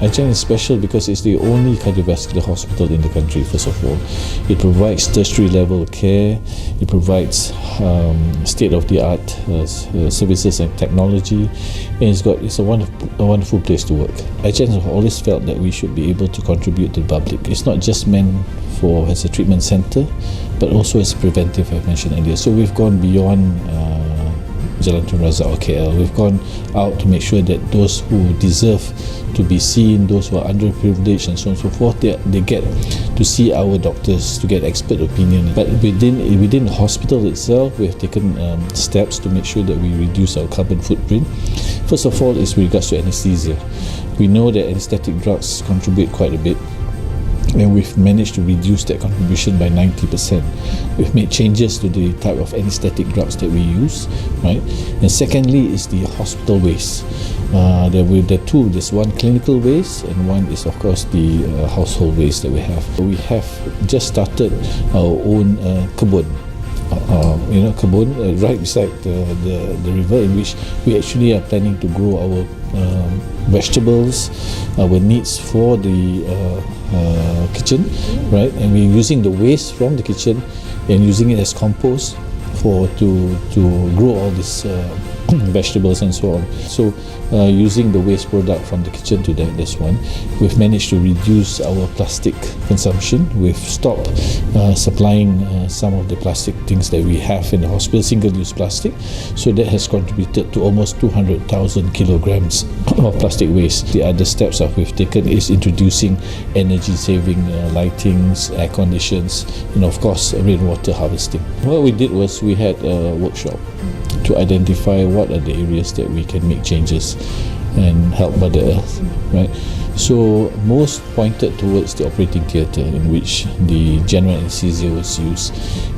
IJN is special because it's the only cardiovascular hospital in the country, first of all. It provides tertiary level care, it provides state-of-the-art services and technology, and it's a wonderful place to work. IJN has always felt that we should be able to contribute to the public. It's not just meant as a treatment centre, but also as preventive, I mentioned earlier. So we've gone beyond Jalan Tun Razak or KL. We've gone out to make sure that those who deserve to be seen, those who are underprivileged and so on and so forth, they get to see our doctors, to get expert opinion. But within the hospital itself, we have taken steps to make sure that we reduce our carbon footprint. First of all is with regards to anesthesia. We know that anesthetic drugs contribute quite a bit, and we've managed to reduce that contribution by 90%. We've made changes to the type of anesthetic drugs that we use, right? And secondly is the hospital waste. There are two. There's one clinical waste, and one is of course the household waste that we have. We have just started our own kebun. Kebun right beside the river, in which we actually are planning to grow our vegetables, our needs for the kitchen, right? And we're using the waste from the kitchen and using it as compost to grow all these vegetables and so on. So using the waste product from the kitchen to that's one. We've managed to reduce our plastic consumption. We've stopped supplying some of the plastic things that we have in the hospital, single-use plastic. So that has contributed to almost 200,000 kilograms of plastic waste. The other steps that we've taken is introducing energy-saving lightings, air conditions, and of course rainwater harvesting. What we did was we had a workshop to identify what are the areas that we can make changes and help Mother Earth, right? So most pointed towards the operating theatre, in which the general anesthesia was used,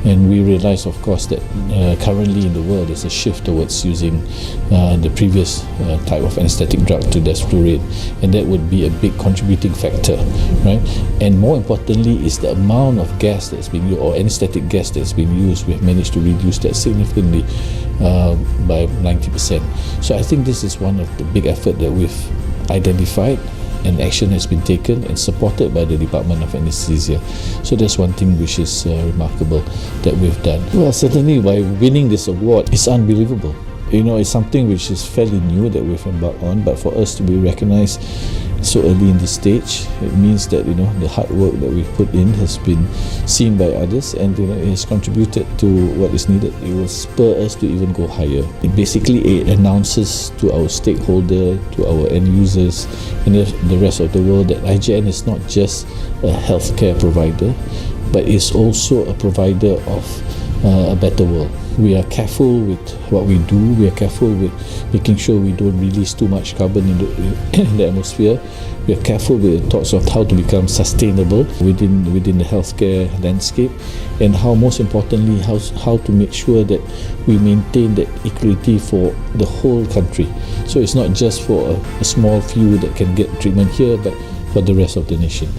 and we realised, of course, that currently in the world there's a shift towards using the previous type of anaesthetic drug to desflurane, and that would be a big contributing factor, right? And more importantly is the amount of gas that's being used, or anaesthetic gas that's being used. We've managed to reduce that significantly by 90%. So I think this is one of the big effort that we've identified, and action has been taken and supported by the Department of Anesthesia. So that's one thing which is remarkable that we've done. Well, certainly by winning this award, it's unbelievable. It's something which is fairly new that we've embarked on, but for us to be recognised so early in the stage, it means that the hard work that we've put in has been seen by others, and it has contributed to what is needed. It will spur us to even go higher. It announces to our stakeholder, to our end users, and the rest of the world that IJN is not just a healthcare provider, but is also a provider of a better world. We are careful with what we do. We are careful with making sure we don't release too much carbon in the atmosphere. We are careful with the thoughts of how to become sustainable within the healthcare landscape, and most importantly, how to make sure that we maintain that equality for the whole country. So it's not just for a small few that can get treatment here, but for the rest of the nation.